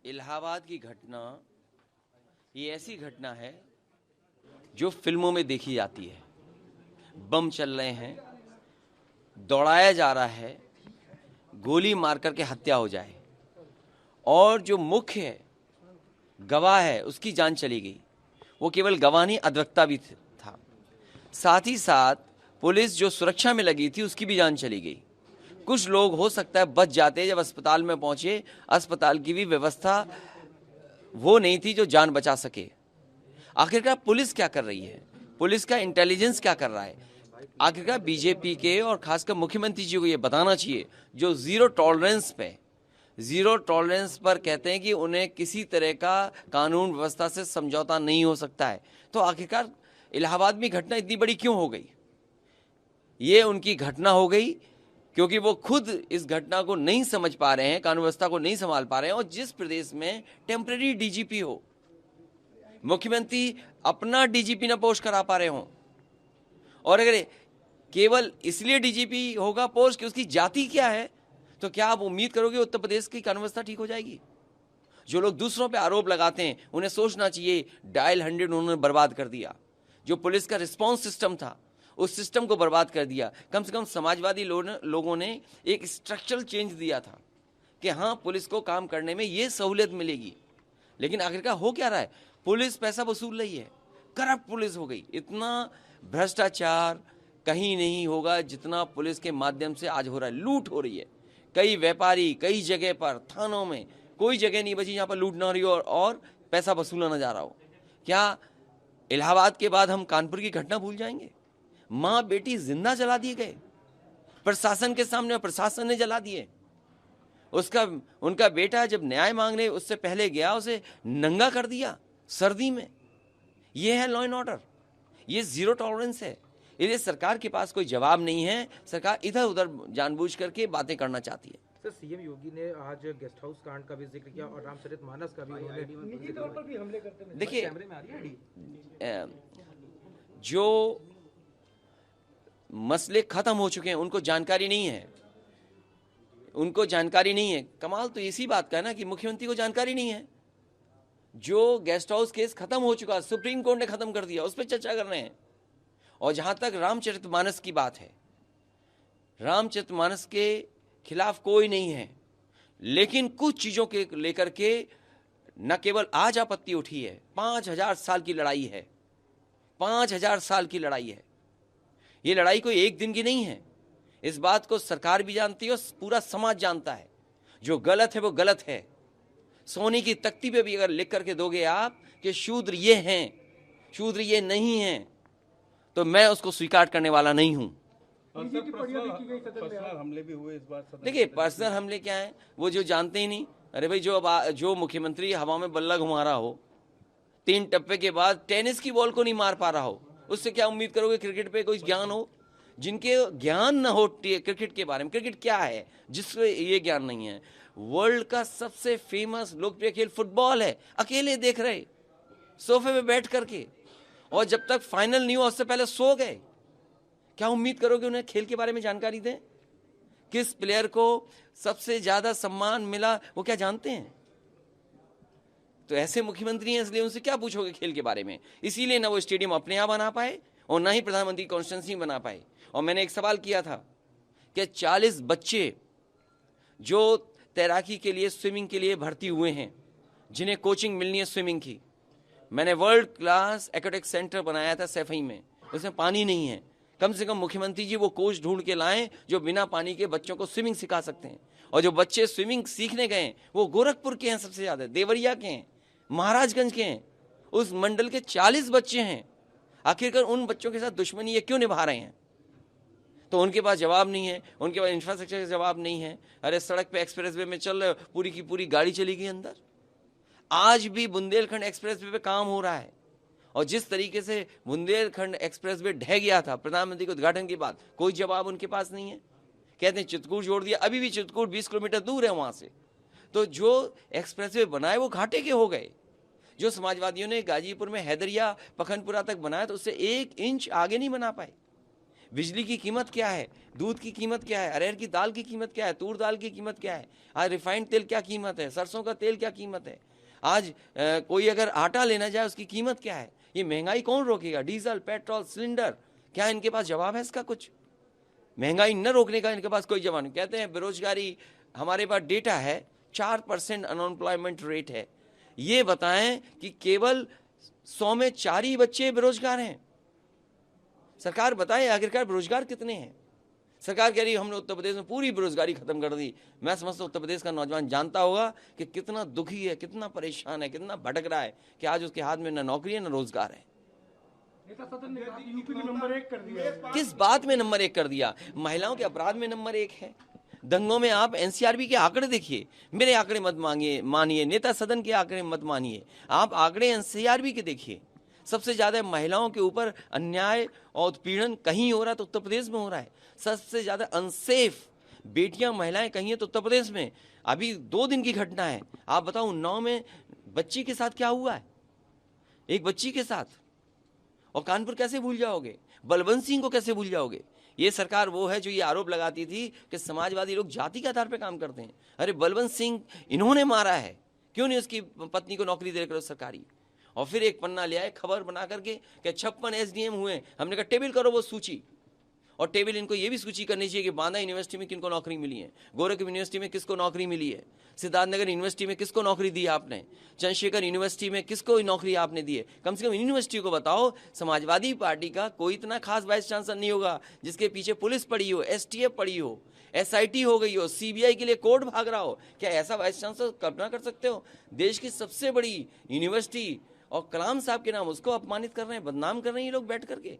इलाहाबाद की घटना ये ऐसी घटना है जो फिल्मों में देखी जाती है। बम चल रहे हैं, दौड़ाया जा रहा है, गोली मार करके हत्या हो जाए और जो मुख्य गवाह है उसकी जान चली गई। वो केवल गवाह नहीं, अधिवक्ता भी था। साथ ही साथ पुलिस जो सुरक्षा में लगी थी उसकी भी जान चली गई। कुछ लोग हो सकता है बच जाते, जब अस्पताल में पहुंचे अस्पताल की भी व्यवस्था वो नहीं थी जो जान बचा सके। आखिरकार पुलिस क्या कर रही है, पुलिस का इंटेलिजेंस क्या कर रहा है? आखिरकार बीजेपी के और खासकर मुख्यमंत्री जी को ये बताना चाहिए, जो जीरो टॉलरेंस पर कहते हैं कि उन्हें किसी तरह का कानून व्यवस्था से समझौता नहीं हो सकता है। तो आखिरकार इलाहाबाद में घटना इतनी बड़ी क्यों हो गई? ये उनकी घटना हो गई क्योंकि वो खुद इस घटना को नहीं समझ पा रहे हैं, कानून व्यवस्था को नहीं संभाल पा रहे हैं। और जिस प्रदेश में टेम्पररी डीजीपी हो, मुख्यमंत्री अपना डीजीपी न पोस्ट करा पा रहे हो, और अगर केवल इसलिए डीजीपी होगा पोस्ट कि उसकी जाति क्या है, तो क्या आप उम्मीद करोगे उत्तर प्रदेश की कानून व्यवस्था ठीक हो जाएगी? जो लोग दूसरों पे आरोप लगाते हैं उन्हें सोचना चाहिए, डायल 100 उन्होंने बर्बाद कर दिया। जो पुलिस का रिस्पांस सिस्टम था उस सिस्टम को बर्बाद कर दिया। कम से कम समाजवादी लोगों ने एक स्ट्रक्चरल चेंज दिया था कि हाँ, पुलिस को काम करने में ये सहूलियत मिलेगी। लेकिन आखिरकार हो क्या रहा है? पुलिस पैसा वसूल रही है, करप्ट पुलिस हो गई। इतना भ्रष्टाचार कहीं नहीं होगा जितना पुलिस के माध्यम से आज हो रहा है। लूट हो रही है, कई व्यापारी कई जगह पर, थानों में कोई जगह नहीं बची जहां पर लूट ना हो रही हो और पैसा वसूला ना जा रहा हो। क्या इलाहाबाद के बाद हम कानपुर की घटना भूल जाएंगे? माँ बेटी जिंदा जला दिए गए प्रशासन के सामने, प्रशासन ने जला दिए। उनका बेटा जब न्याय मांगने उससे पहले गया, उसे नंगा कर दिया सर्दी में। यह है लॉ एंड ऑर्डर, ये जीरो टॉलरेंस है। इसलिए सरकार के पास कोई जवाब नहीं है। सरकार इधर उधर जानबूझ करके बातें करना चाहती है। सर, सीएम योगी ने आज गेस्ट हाउस कांड का भी जिक्र किया और रामचरितमानस का भी उन्होंने निजी तौर पर भी हमले करते हैं। देखिए, जो मसले खत्म हो चुके हैं उनको जानकारी नहीं है, उनको जानकारी नहीं है। कमाल तो इसी बात का है ना कि मुख्यमंत्री को जानकारी नहीं है। जो गेस्ट हाउस केस खत्म हो चुका, सुप्रीम कोर्ट ने खत्म कर दिया, उस पर चर्चा कर रहे हैं। और जहां तक रामचरितमानस की बात है, रामचरितमानस के खिलाफ कोई नहीं है, लेकिन कुछ चीजों के लेकर के न केवल आज आपत्ति उठी है, 5000 साल की लड़ाई है, 5000 साल की लड़ाई है। ये लड़ाई कोई एक दिन की नहीं है। इस बात को सरकार भी जानती है और पूरा समाज जानता है। जो गलत है वो गलत है। सोने की तख्ती पे भी अगर लिख करके दोगे आप कि शूद्र ये हैं, शूद्र ये नहीं हैं, तो मैं उसको स्वीकार करने वाला नहीं हूं। पर्सनल हमले भी हुए इस बार। देखिए, पर्सनल हमले क्या है वो जो जानते ही नहीं। अरे भाई, जो मुख्यमंत्री हवा में बल्ला घुमा रहा हो, 3 टप्पे के बाद टेनिस की बॉल को नहीं मार पा रहा हो, उससे क्या उम्मीद करोगे क्रिकेट पे कोई ज्ञान हो? जिनके ज्ञान न हो क्रिकेट के बारे में, क्रिकेट क्या है जिसको ये ज्ञान नहीं है। वर्ल्ड का सबसे फेमस लोकप्रिय खेल फुटबॉल है, अकेले देख रहे सोफे पे बैठ करके, और जब तक फाइनल नहीं हुआ उससे पहले सो गए। क्या उम्मीद करोगे उन्हें खेल के बारे में जानकारी दें? किस प्लेयर को सबसे ज्यादा सम्मान मिला वो क्या जानते हैं? तो ऐसे मुख्यमंत्री हैं, इसलिए उनसे क्या पूछोगे खेल के बारे में? इसीलिए ना वो स्टेडियम अपने यहाँ बना पाए और ना ही प्रधानमंत्री कॉन्स्टिट्यूंसी बना पाए। और मैंने एक सवाल किया था कि 40 बच्चे जो तैराकी के लिए, स्विमिंग के लिए भर्ती हुए हैं, जिन्हें कोचिंग मिलनी है स्विमिंग की, मैंने वर्ल्ड क्लास एक्वेटिक सेंटर बनाया था सैफई में, उसमें पानी नहीं है। कम से कम मुख्यमंत्री जी वो कोच ढूंढ के लाएं जो बिना पानी के बच्चों को स्विमिंग सिखा सकते हैं। और जो बच्चे स्विमिंग सीखने गए वो गोरखपुर के हैं, सबसे ज्यादा देवरिया के हैं, महाराजगंज के हैं। उस मंडल के 40 बच्चे हैं। आखिरकार उन बच्चों के साथ दुश्मनी ये क्यों निभा रहे हैं? तो उनके पास जवाब नहीं है, उनके पास इंफ्रास्ट्रक्चर का जवाब नहीं है। अरे सड़क पे एक्सप्रेसवे में चल रहे, पूरी की पूरी गाड़ी चली गई अंदर। आज भी बुंदेलखंड एक्सप्रेसवे पे काम हो रहा है, और जिस तरीके से बुंदेलखंड एक्सप्रेसवे ढह गया था प्रधानमंत्री के उद्घाटन के बाद, कोई जवाब उनके पास नहीं है। कहते हैं चित्रकूट जोड़ दिया, अभी भी चित्रकूट 20 किलोमीटर दूर है वहां से। तो जो एक्सप्रेसवे बनाए वो घाटे के हो गए। जो समाजवादियों ने गाजीपुर में हैदरिया पखनपुरा तक बनाया तो उससे 1 इंच आगे नहीं बना पाए। बिजली की कीमत क्या है, दूध की कीमत क्या है, अरहर की दाल की कीमत क्या है, तूर दाल की कीमत क्या है, आज रिफाइंड तेल क्या कीमत है, सरसों का तेल क्या कीमत है, आज कोई अगर आटा लेना जाए उसकी कीमत क्या है। ये महंगाई कौन रोकेगा? डीजल, पेट्रोल, सिलेंडर, क्या इनके पास जवाब है इसका? कुछ महंगाई न रोकने का इनके पास कोई जवाब नहीं। कहते हैं बेरोजगारी, हमारे पास डेटा है 4% अनएम्प्लॉयमेंट रेट है। ये बताएं कि केवल 100 में 4 ही बच्चे बेरोजगार हैं। सरकार बताए आखिरकार बेरोजगार कितने हैं? सरकार कह रही है हमने उत्तर प्रदेश में पूरी बेरोजगारी खत्म कर दी। मैं समझता हूं उत्तर प्रदेश का नौजवान जानता होगा कि कितना दुखी है, कितना परेशान है, कितना भटक रहा है कि आज उसके हाथ में न नौकरी है न रोजगार है। नेता सदन ने कहा यूपी को नंबर 1 कर दिया। किस बात में नंबर 1 कर दिया? महिलाओं के अपराध में नंबर 1 है। दंगों में आप एनसीआरबी के आंकड़े देखिए, मेरे आंकड़े मत मानिए, नेता सदन के आंकड़े मत मानिए, आप आंकड़े एनसीआरबी के देखिए। सबसे ज्यादा महिलाओं के ऊपर अन्याय और उत्पीड़न कहीं हो रहा है तो उत्तर प्रदेश में हो रहा है। सबसे ज्यादा अनसेफ बेटियां महिलाएं कहीं है तो उत्तर प्रदेश में। अभी 2 दिन की घटना है, आप बताओ उन्नाव में बच्ची के साथ क्या हुआ है, एक बच्ची के साथ। और कानपुर कैसे भूल जाओगे, बलवंत सिंह को कैसे भूल जाओगे? ये सरकार वो है जो ये आरोप लगाती थी कि समाजवादी लोग जाति के आधार पर काम करते हैं। अरे बलवंत सिंह इन्होंने मारा है, क्यों नहीं उसकी पत्नी को नौकरी दे रहे सरकारी? और फिर एक पन्ना ले आए खबर बना करके कि 56 एसडीएम हुए। हमने कहा टेबल करो वो सूची, और टेबल इनको ये भी सूची करनी चाहिए कि बांदा यूनिवर्सिटी में किनको नौकरी मिली है, गोरखपुर यूनिवर्सिटी में किसको नौकरी मिली है, सिद्धार्थनगर यूनिवर्सिटी में किसको नौकरी दी आपने, चंद्रशेखर यूनिवर्सिटी में किसको नौकरी आपने दी है। कम से कम यूनिवर्सिटी को बताओ। समाजवादी पार्टी का कोई इतना खास वाइस चांसलर नहीं होगा जिसके पीछे पुलिस पड़ी हो, एसटीएफ पड़ी हो, एसआईटी हो गई हो, सीबीआई के लिए कोर्ट भाग रहा हो। क्या ऐसा वाइस चांसलर कल्पना कर सकते हो? देश की सबसे बड़ी यूनिवर्सिटी और कलाम साहब के नाम उसको अपमानित कर रहे हैं, बदनाम कर रहे हैं ये लोग बैठ करके।